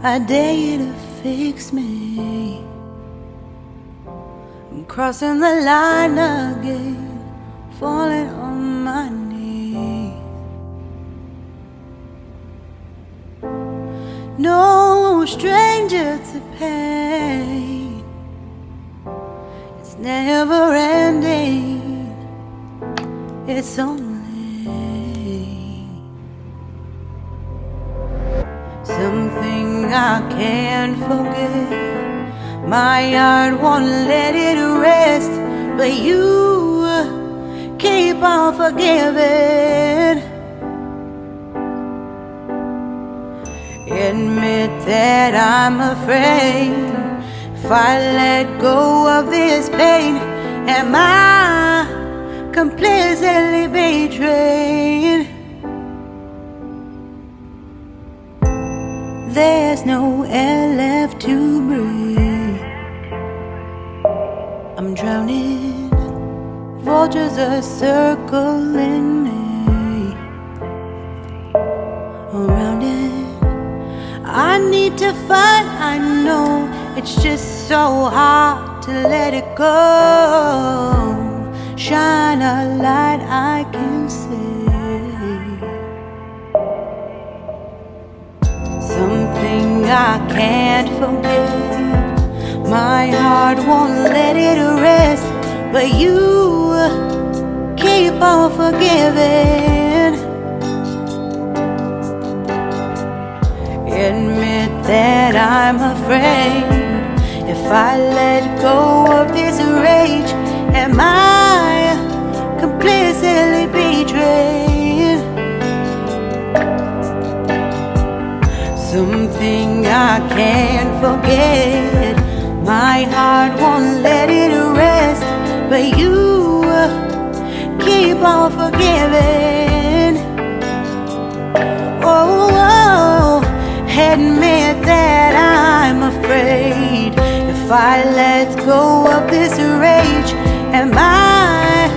I dare you to fix me. I'm crossing the line again, falling on my knees. No stranger to pain, it's never ending, it's only something I can't forget. My heart won't let it rest, but you keep on forgiving. Admit that I'm afraid. If I let go of this pain, am I completely betrayed? There's no air left to breathe. I'm drowning, vultures are circling me. Around it, I need to fight. I know it's just so hard to let it go. Shine a light I can see. Something I can't forget. My heart won't let it rest, but you keep on forgiving. Admit that I'm afraid. If I let go of this rage, am I completely betrayed? Something I can't forget. My heart won't let it rest, but you keep on forgiving. Oh, admit that I'm afraid. If I let go of this rage, am I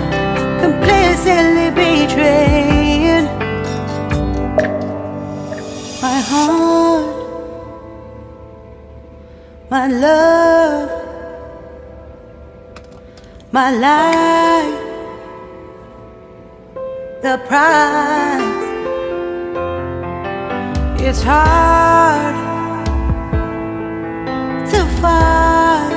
completely betrayed? My heart, my love, my life, the price. It's hard to fight,